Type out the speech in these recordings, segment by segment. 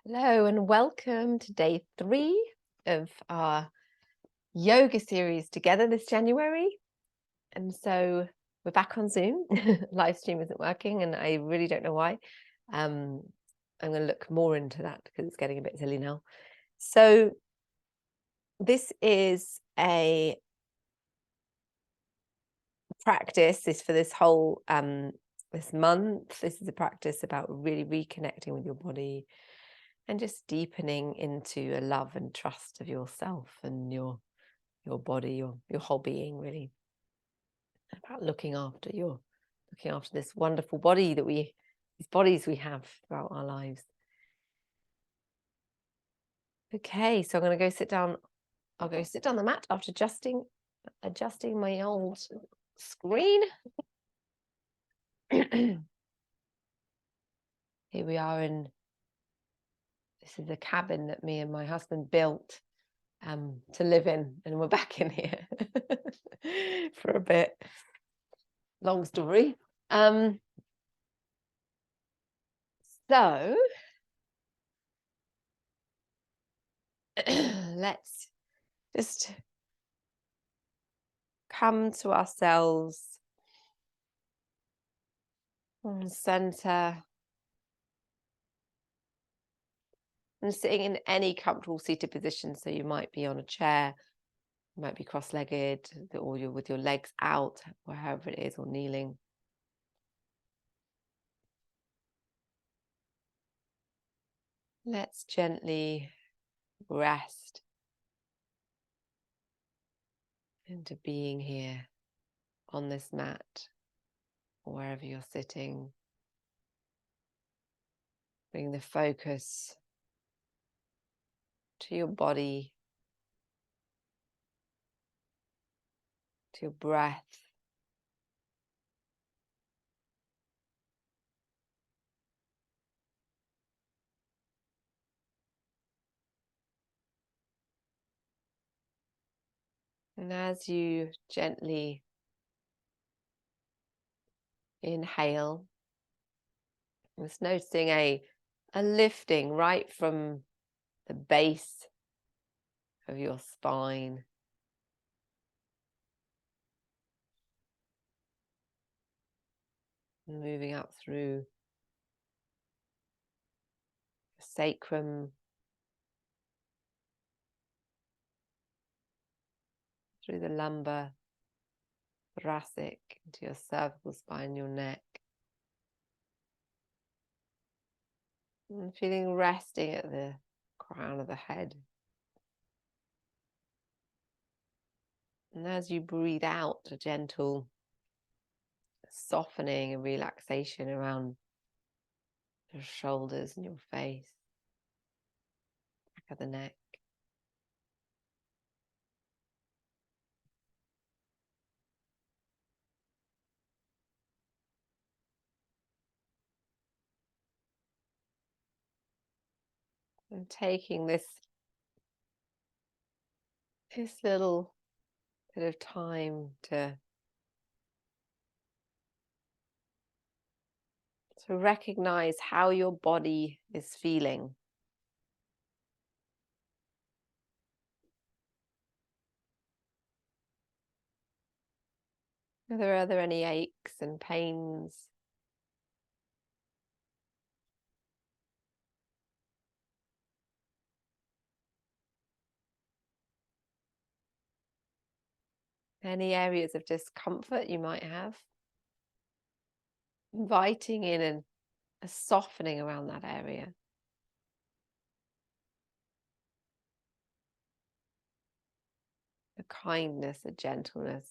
Hello and welcome to day 3 of our yoga series together this January. And so we're back on Zoom. Live stream isn't working and I really don't know why. I'm going to look more into that because it's getting a bit silly now. So this is a practice, this for this whole this month. This is a practice about really reconnecting with your body and just deepening into a love and trust of yourself and your body, your whole being, really. About looking after this wonderful body that these bodies we have throughout our lives. Okay, so I'm going to go sit down. I'll go sit down the mat after adjusting my old screen. Here we are this is a cabin that me and my husband built to live in, and we're back in here for a bit. Long story. So let's just come to ourselves and center, and sitting in any comfortable seated position. So you might be on a chair, you might be cross-legged, or you're with your legs out, wherever it is, or kneeling. Let's gently rest into being here on this mat, or wherever you're sitting. Bring the focus to your body, to your breath. And as you gently inhale, just noticing a lifting right from the base of your spine. Moving up through the sacrum, through the lumbar, thoracic, into your cervical spine, your neck. And feeling resting at the crown of the head. And as you breathe out, a gentle softening and relaxation around your shoulders and your face, back of the neck. And taking this little bit of time to recognize how your body is feeling. Are there any aches and pains? Any areas of discomfort you might have? Inviting in a softening around that area. A kindness, a gentleness.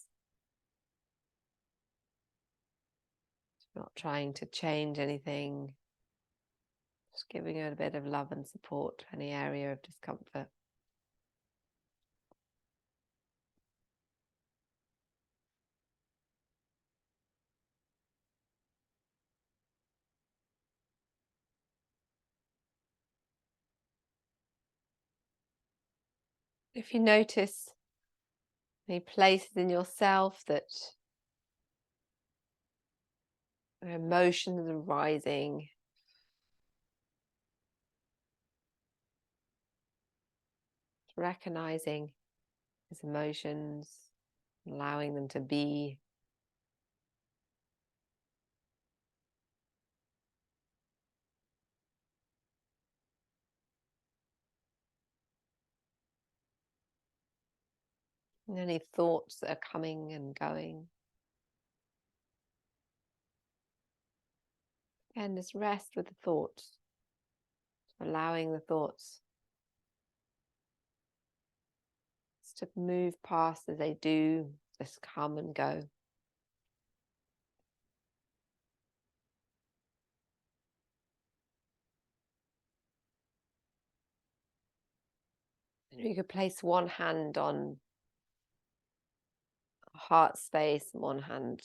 Not trying to change anything. Just giving it a bit of love and support to any area of discomfort. If you notice any places in yourself that emotions are rising, recognizing his emotions, allowing them to be. And any thoughts that are coming and going. And just rest with the thoughts, allowing the thoughts to move past as they do, just come and go. You could place one hand on heart space, one hand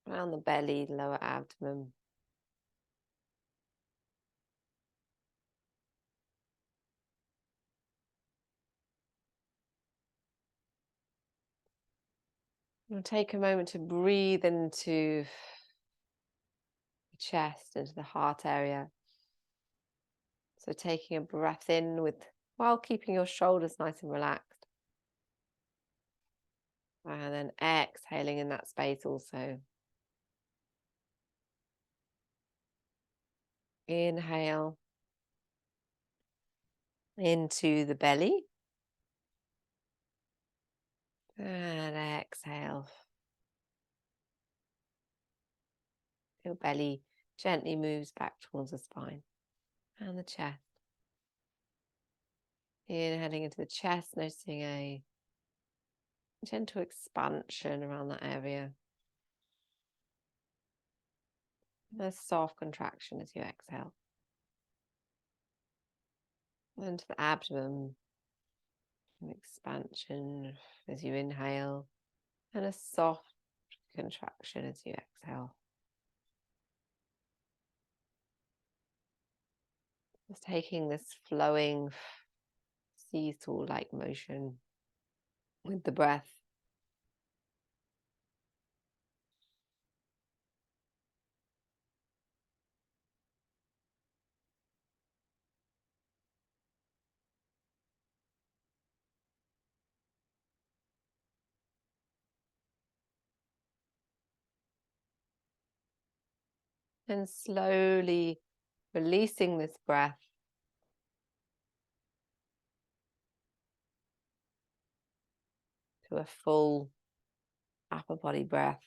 around the belly, lower abdomen. We'll take a moment to breathe into the chest, into the heart area. So taking a breath in while keeping your shoulders nice and relaxed. And then exhaling in that space also. Inhale into the belly. And exhale. Your belly gently moves back towards the spine and the chest. Inhaling into the chest, noticing a gentle expansion around that area. And a soft contraction as you exhale. Into the abdomen, an expansion as you inhale, and a soft contraction as you exhale. Just taking this flowing seesaw-like motion with the breath. And slowly releasing this breath to a full upper body breath.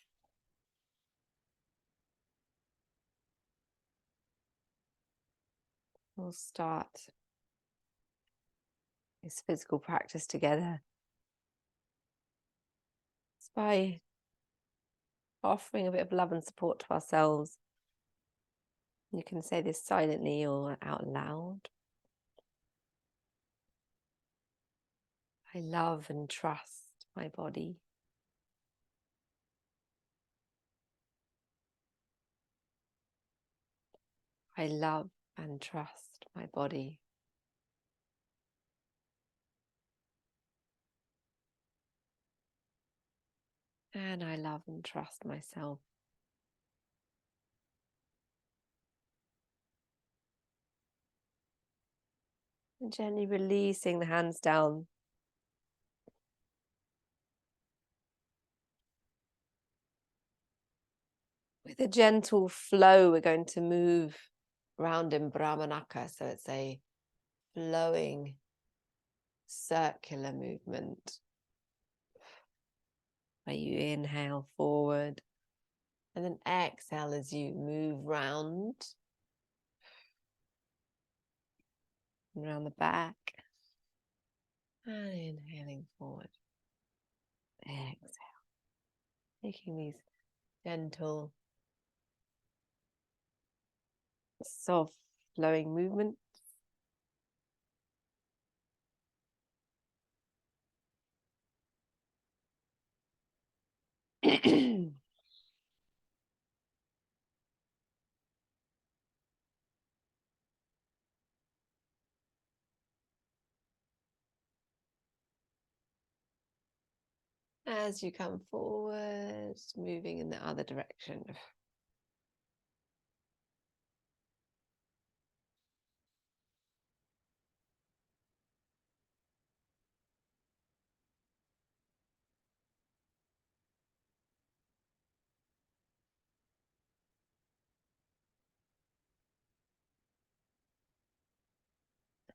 We'll start this physical practice together just by offering a bit of love and support to ourselves. You can say this silently or out loud. I love and trust my body. I love and trust my body. And I love and trust myself. And gently releasing the hands down. With a gentle flow, we're going to move around in Brahmanaka. So it's a flowing circular movement where you inhale forward and then exhale as you move round around the back and inhaling forward. Exhale, making these gentle, soft flowing movements. As you come forward, moving in the other direction.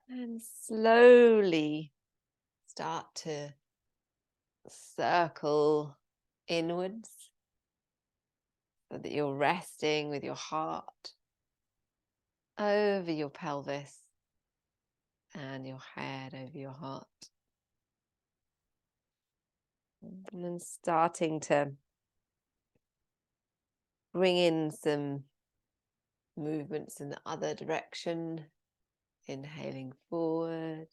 And slowly start to circle inwards so that you're resting with your heart over your pelvis and your head over your heart. And then starting to bring in some movements in the other direction. Inhaling forward,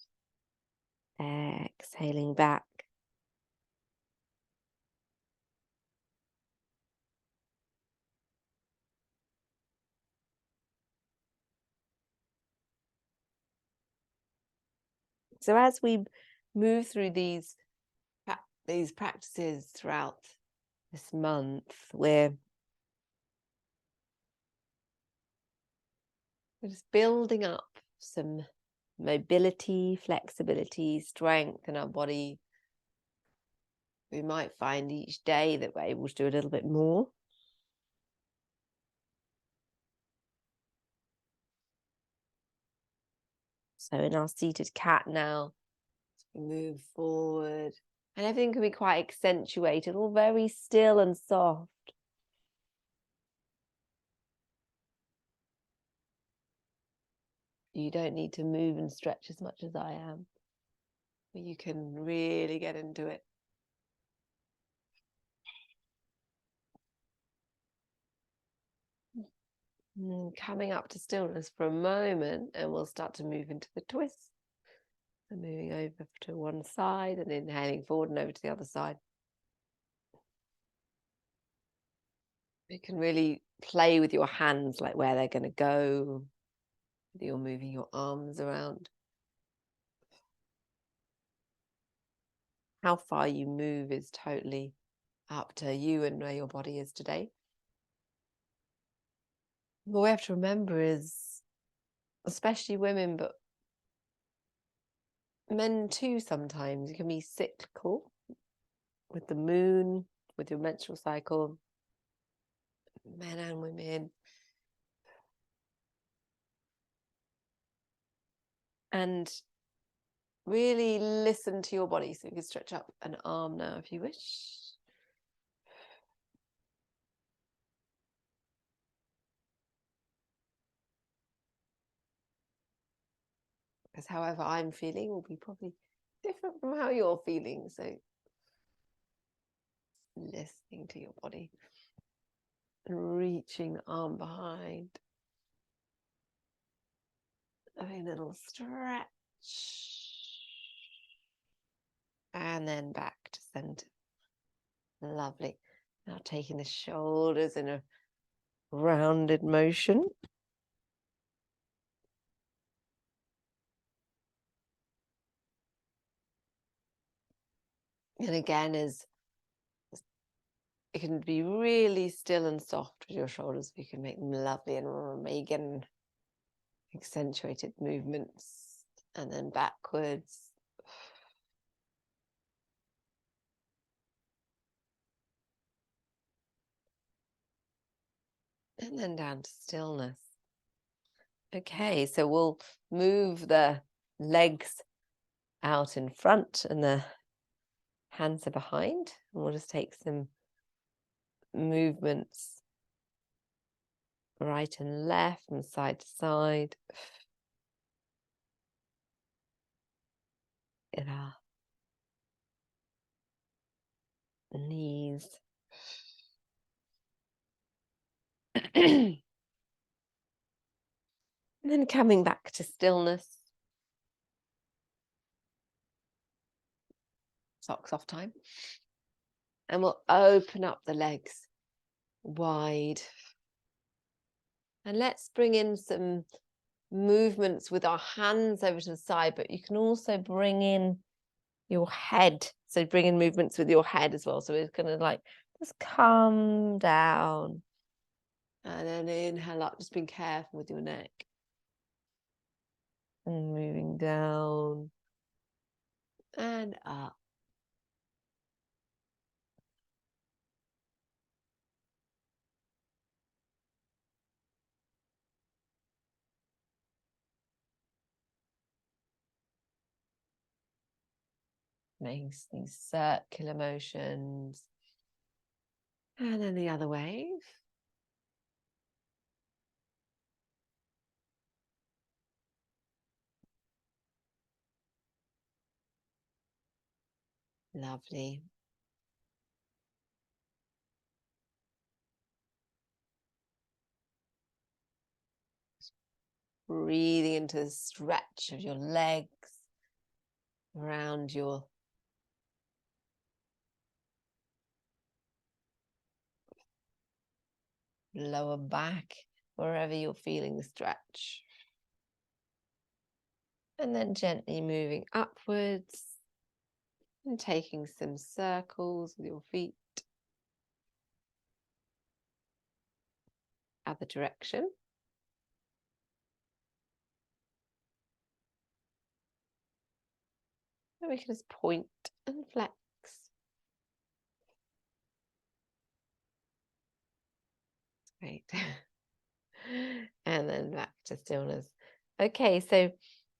exhaling back. So as we move through these practices throughout this month, we're just building up some mobility, flexibility, strength in our body. We might find each day that we're able to do a little bit more. So in our seated cat now, we move forward and everything can be quite accentuated, all very still and soft. You don't need to move and stretch as much as I am, but you can really get into it. And coming up to stillness for a moment, and we'll start to move into the twist. So moving over to one side and inhaling forward and over to the other side. You can really play with your hands, like where they're going to go. You're moving your arms around. How far you move is totally up to you and where your body is today. What we have to remember is, especially women, but men too sometimes, you can be cyclical with the moon, with your menstrual cycle, men and women. And really listen to your body. So you can stretch up an arm now if you wish. Because however I'm feeling will be probably different from how you're feeling. So listening to your body and reaching the arm behind. A little stretch. And then back to center. Lovely. Now taking the shoulders in a rounded motion. And again, as it can be really still and soft with your shoulders. You can make them lovely and Megan accentuated movements, and then backwards. And then down to stillness. Okay, so we'll move the legs out in front and the hands are behind. And we'll just take some movements right and left and side to side. In our knees. And then coming back to stillness. Socks off time. And we'll open up the legs wide. And let's bring in some movements with our hands over to the side, but you can also bring in your head. So bring in movements with your head as well. So it's going to like just come down. And then inhale up, just being careful with your neck. And moving down and up. softening, these circular motions. And then the other way. Lovely. Breathing into the stretch of your legs around your lower back, wherever you're feeling the stretch. And then gently moving upwards and taking some circles with your feet. Other direction. And we can just point and flex. Great. And then back to stillness. Okay, so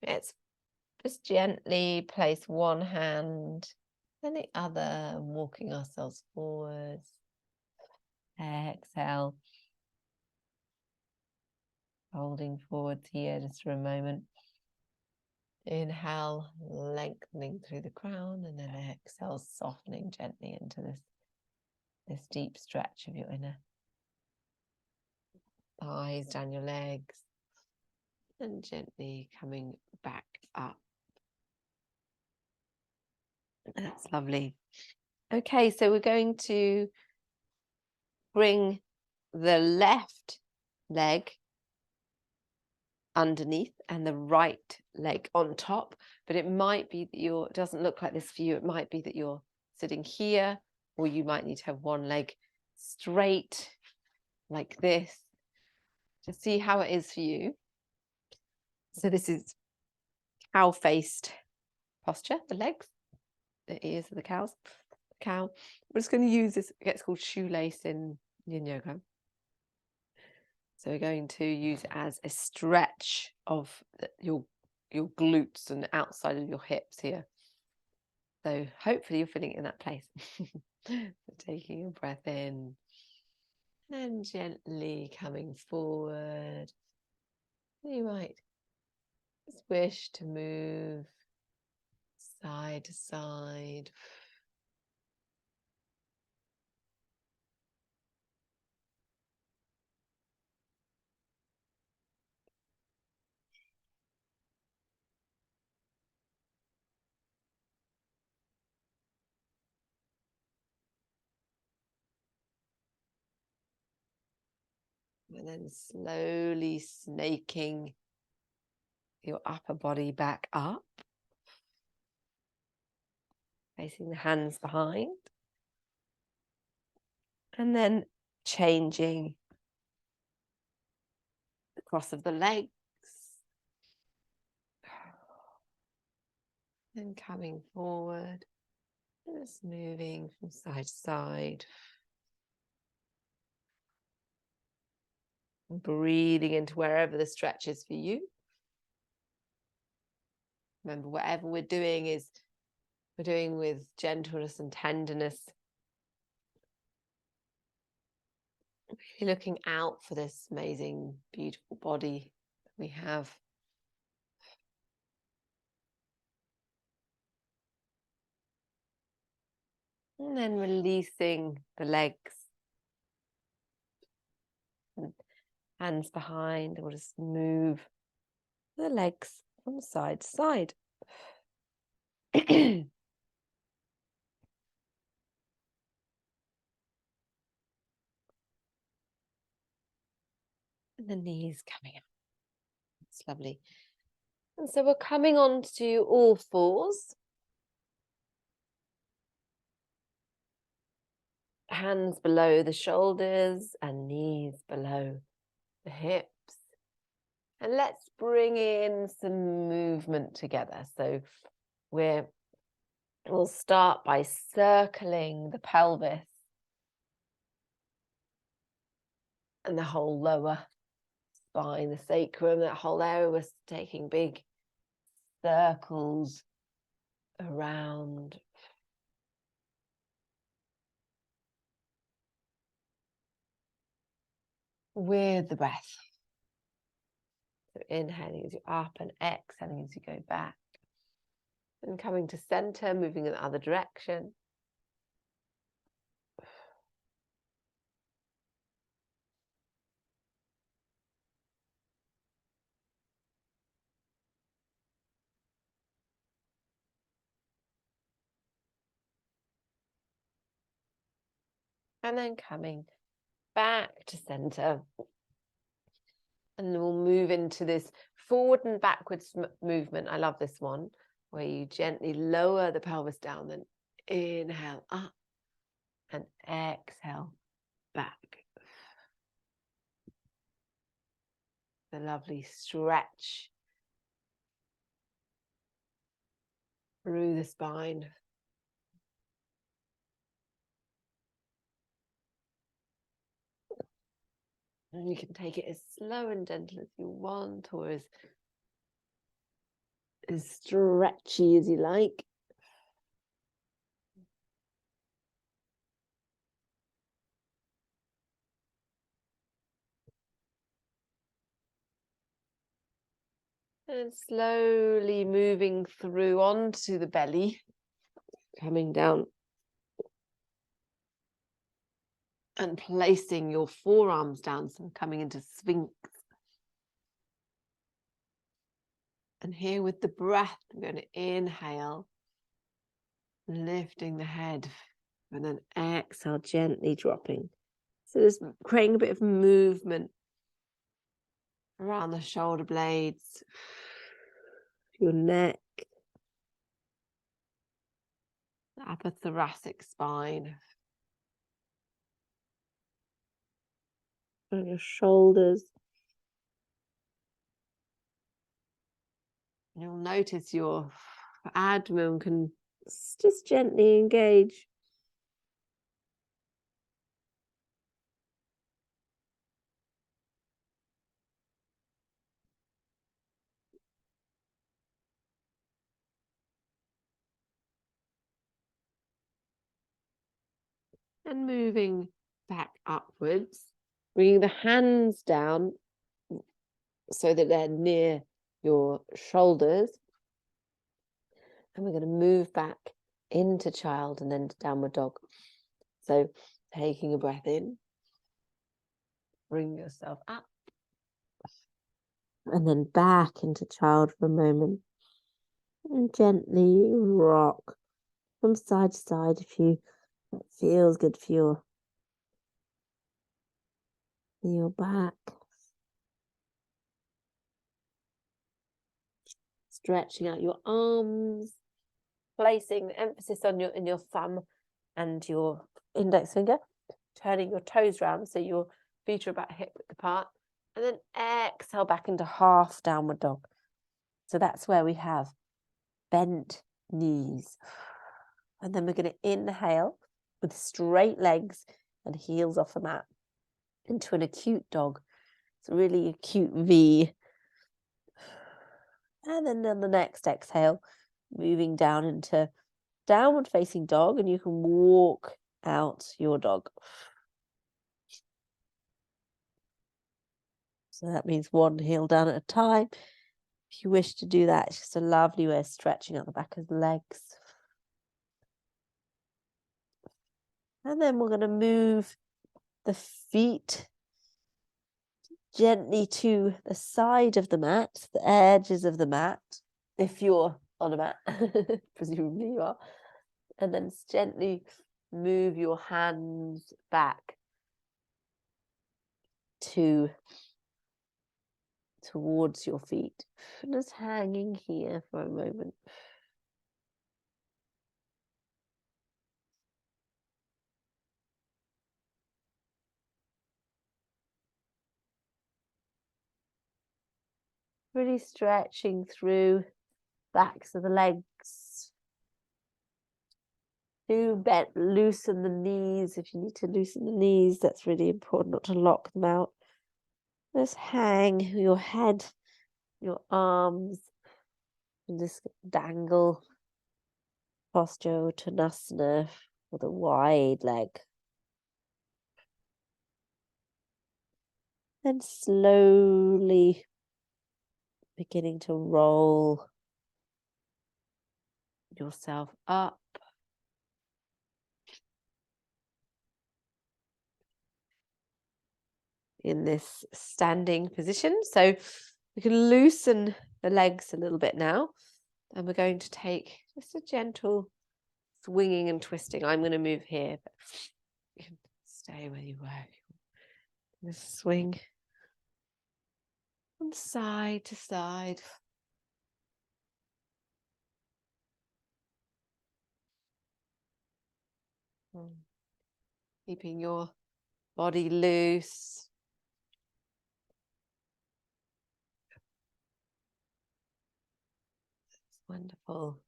let's just gently place one hand and the other, walking ourselves forwards. Exhale. Holding forwards here just for a moment. Inhale, lengthening through the crown, and then exhale, softening gently into this deep stretch of your inner thighs, down your legs, and gently coming back up. That's lovely. Okay, so we're going to bring the left leg underneath and the right leg on top, but it might be that it doesn't look like this for you. It might be that you're sitting here, or you might need to have one leg straight like this to see how it is for you. So this is cow-faced posture, the legs, the ears of the cow. We're just going to use this, it gets called shoelace in yin yoga. So we're going to use it as a stretch of your glutes and outside of your hips here. So hopefully you're feeling it in that place. So taking a breath in and gently coming forward. You might just wish to move side to side. And then slowly snaking your upper body back up, placing the hands behind, and then changing the cross of the legs, and coming forward, just moving from side to side. Breathing into wherever the stretch is for you. Remember, whatever we're doing we're doing with gentleness and tenderness. Really looking out for this amazing, beautiful body that we have. And then releasing the legs. And hands behind. We'll just move the legs from side to side. And the knees coming up. It's lovely. And so we're coming on to all fours. Hands below the shoulders and knees below the hips. And let's bring in some movement together. So we'll start by circling the pelvis and the whole lower spine, the sacrum, that whole area. We're taking big circles around with the breath. So inhaling as you're up and exhaling as you go back. And coming to center, moving in the other direction. And then coming back to center. And then we'll move into this forward and backwards movement. I love this one, where you gently lower the pelvis down, then inhale up and exhale back. The lovely stretch through the spine. And you can take it as slow and gentle as you want, or as stretchy as you like. And slowly moving through onto the belly, coming down and placing your forearms down, so coming into Sphinx. And here with the breath, I'm going to inhale, lifting the head, and then exhale, gently dropping. So just creating a bit of movement around the shoulder blades, your neck, the upper thoracic spine, and your shoulders. You'll notice your abdomen can just gently engage. And moving back upwards, bringing the hands down so that they're near your shoulders. And we're going to move back into child and then to downward dog. So taking a breath in, bring yourself up, and then back into child for a moment. And gently rock from side to side if that feels good for your back. Stretching out your arms, placing the emphasis on your thumb and your index finger, turning your toes round so your feet are about hip width apart, and then exhale back into half downward dog. So that's where we have bent knees. And then we're going to inhale with straight legs and heels off the mat into an acute dog. It's a really acute V. And then on the next exhale, moving down into downward facing dog, and you can walk out your dog. So that means one heel down at a time. If you wish to do that, it's just a lovely way of stretching out the back of the legs. And then we're going to move the feet gently to the side of the mat, the edges of the mat, if you're on a mat, presumably you are. And then gently move your hands back towards your feet. Just hanging here for a moment. Really stretching through backs of the legs. Do loosen the knees if you need to loosen the knees. That's really important, not to lock them out. Just hang your head, your arms, and just dangle posture, Uttanasana, with a wide leg. Then slowly beginning to roll yourself up. In this standing position. So we can loosen the legs a little bit now. And we're going to take just a gentle swinging and twisting. I'm going to move here, but you can stay where you were. Just swing from side to side. Keeping your body loose. That's wonderful.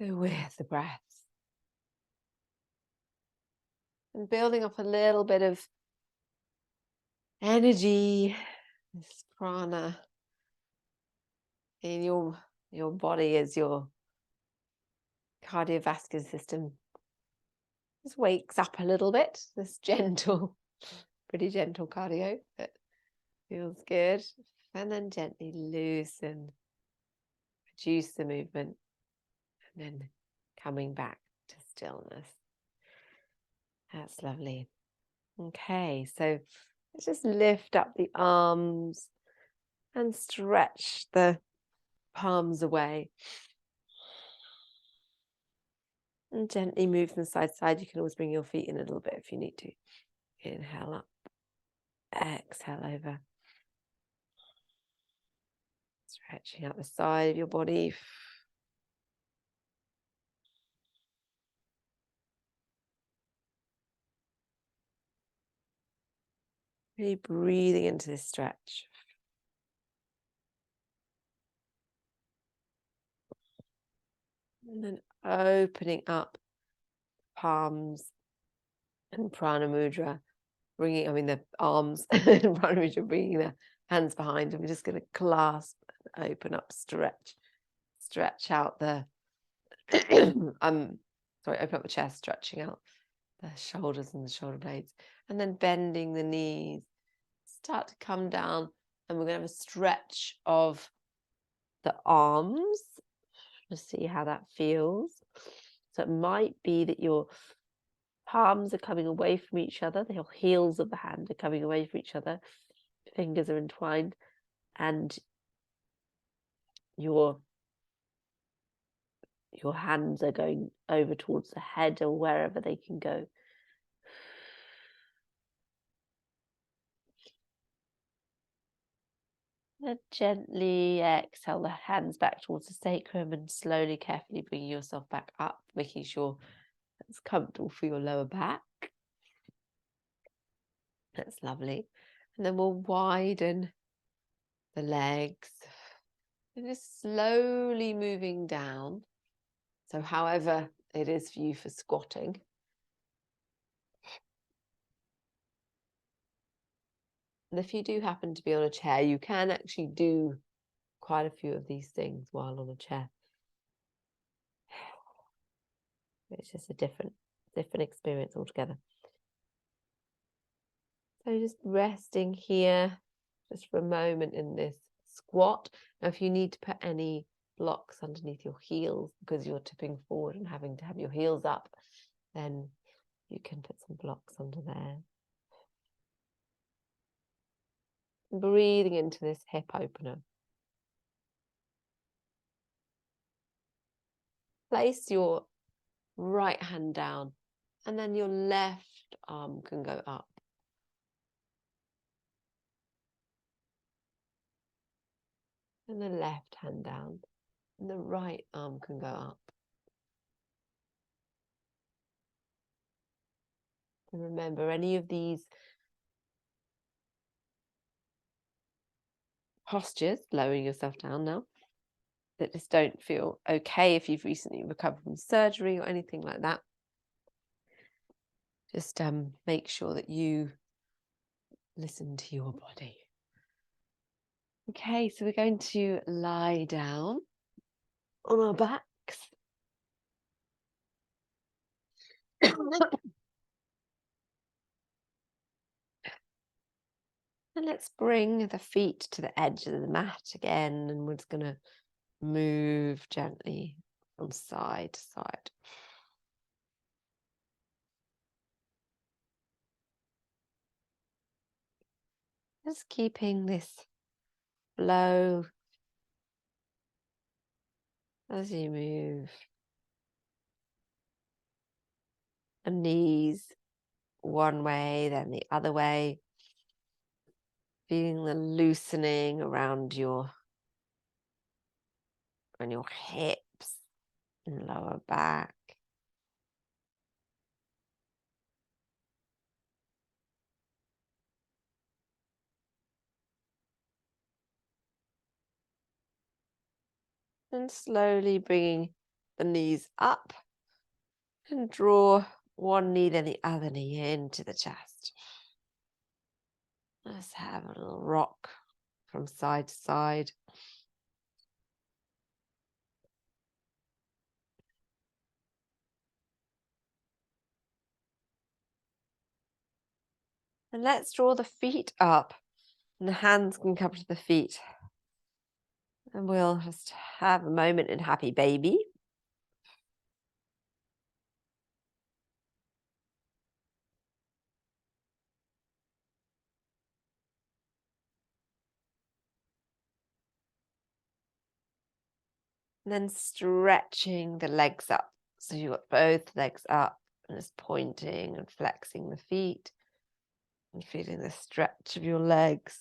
Go with the breath. And building up a little bit of energy, this prana in your body as your cardiovascular system just wakes up a little bit. This gentle, pretty gentle cardio that feels good. And then gently loosen, reduce the movement, and then coming back to stillness. That's lovely. Okay, so let's just lift up the arms and stretch the palms away. And gently move them side to side. You can always bring your feet in a little bit if you need to. Inhale up, exhale over. Stretching out the side of your body. Really breathing into this stretch. And then opening up palms and prana mudra, bringing, the arms and prana mudra, bringing the hands behind. And we're just going to clasp and open up, stretch out the, open up the chest, stretching out the shoulders and the shoulder blades, and then bending the knees. Start to come down, and we're going to have a stretch of the arms. Just see how that feels. So it might be that your palms are coming away from each other, the heels of the hand are coming away from each other, fingers are entwined, and your hands are going over towards the head or wherever they can go. And gently exhale the hands back towards the sacrum and slowly, carefully bringing yourself back up, making sure that's comfortable for your lower back. That's lovely. And then we'll widen the legs and just slowly moving down. So however it is for you for squatting. And if you do happen to be on a chair, you can actually do quite a few of these things while on a chair. It's just a different experience altogether. So just resting here just for a moment in this squat. Now, if you need to put any blocks underneath your heels because you're tipping forward and having to have your heels up, then you can put some blocks under there. Breathing into this hip opener. Place your right hand down, and then your left arm can go up. And the left hand down, and the right arm can go up. And remember, any of these postures, lowering yourself down now, that just don't feel okay if you've recently recovered from surgery or anything like that, just make sure that you listen to your body. Okay, so we're going to lie down on our backs. And let's bring the feet to the edge of the mat again, and we're just going to move gently from side to side. Just keeping this flow as you move the knees one way, then the other way, feeling the loosening around your hips and lower back. And slowly bringing the knees up and draw one knee then the other knee into the chest. Let's have a little rock from side to side. And let's draw the feet up, and the hands can come to the feet. And we'll just have a moment in happy baby. And then stretching the legs up. So you've got both legs up and just pointing and flexing the feet and feeling the stretch of your legs.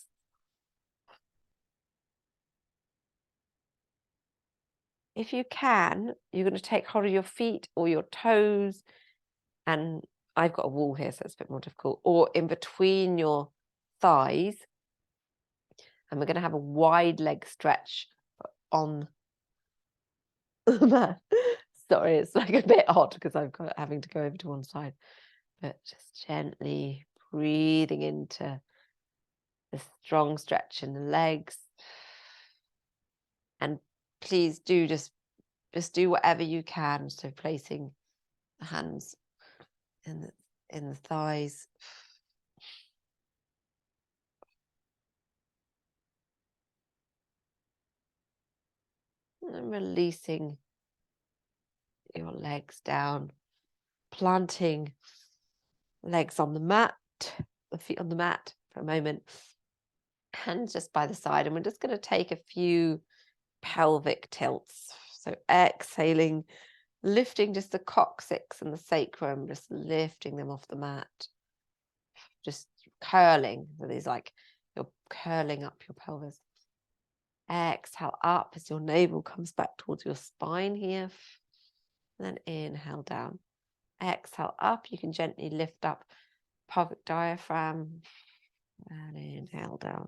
If you can, you're going to take hold of your feet or your toes, and I've got a wall here, so it's a bit more difficult, or in between your thighs, and we're going to have a wide leg stretch on the mat. Sorry, it's like a bit odd because I've got having to go over to one side, but just gently breathing into the strong stretch in the legs. And please do just do whatever you can. So placing the hands in the thighs. And releasing your legs down, planting legs on the mat, the feet on the mat for a moment, hands just by the side. And we're just going to take a few pelvic tilts. So exhaling, lifting just the coccyx and the sacrum, just lifting them off the mat, just curling. So these like you're curling up your pelvis. Exhale up as your navel comes back towards your spine here. And then inhale down. Exhale up. You can gently lift up pelvic diaphragm. And inhale down.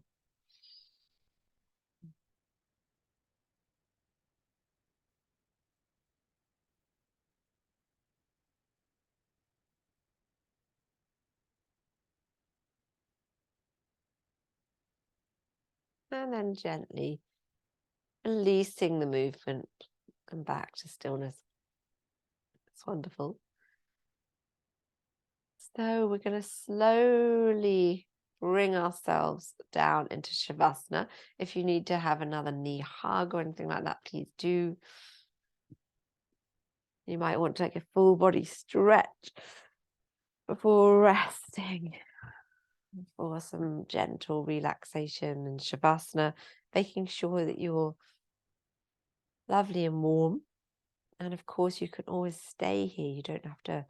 And then gently releasing the movement and back to stillness. It's wonderful. So we're going to slowly bring ourselves down into Savasana. If you need to have another knee hug or anything like that, please do. You might want to take a full body stretch before resting for some gentle relaxation in Shavasana, making sure that you're lovely and warm. And of course, you can always stay here. You don't have to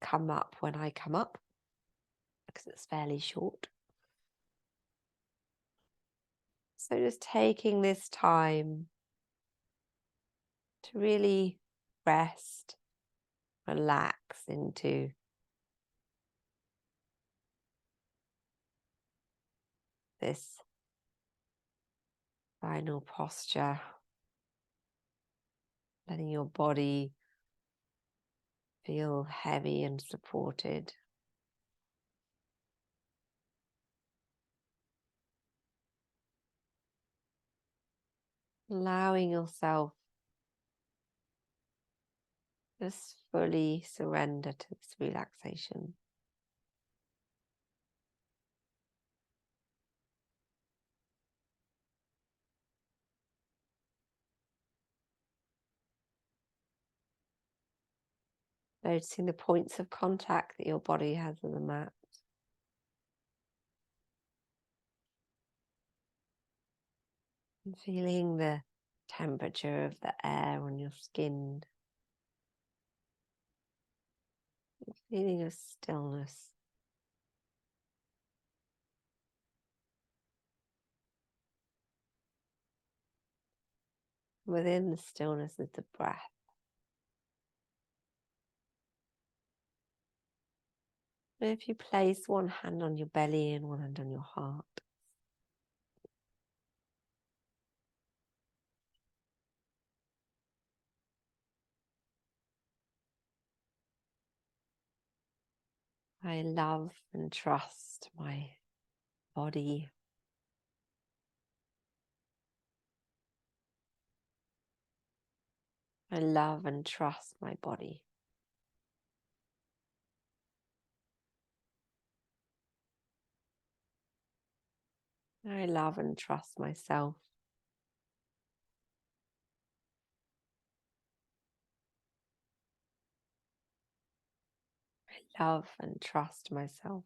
come up when I come up because it's fairly short. So just taking this time to really rest, relax into this final posture, letting your body feel heavy and supported. Allowing yourself Just fully surrender to this relaxation. Noticing the points of contact that your body has with the mat. And feeling the temperature of the air on your skin. Feeling of stillness. Within the stillness is the breath. And if you place one hand on your belly and one hand on your heart, I love and trust my body. I love and trust my body. I love and trust myself. I love and trust myself.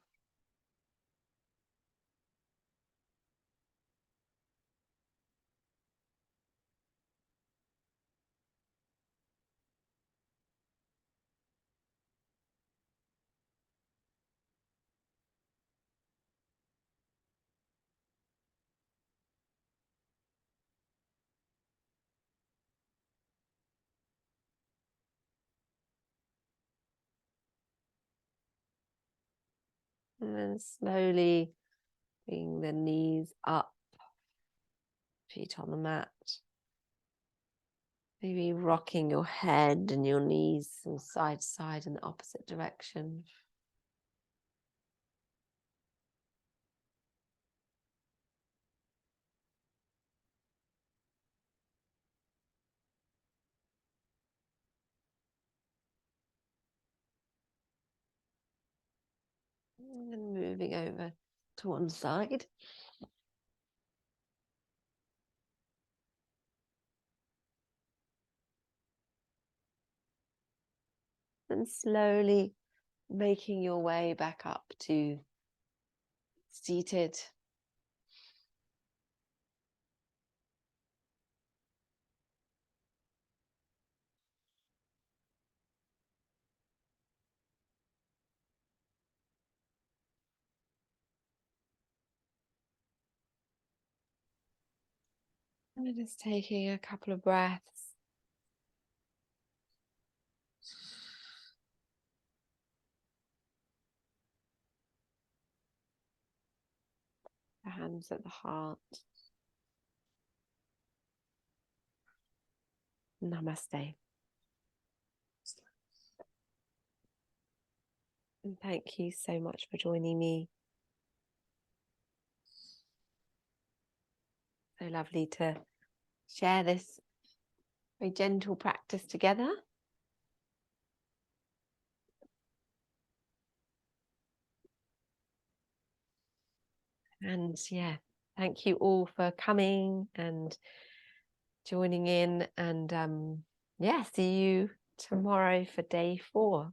And then slowly bring the knees up, feet on the mat. Maybe rocking your head and your knees from side to side in the opposite direction. And then moving over to one side. And slowly making your way back up to seated. And just taking a couple of breaths. The hands at the heart. Namaste. And thank you so much for joining me. So lovely to share this very gentle practice together. And yeah, thank you all for coming and joining in. And yeah, see you tomorrow for day 4.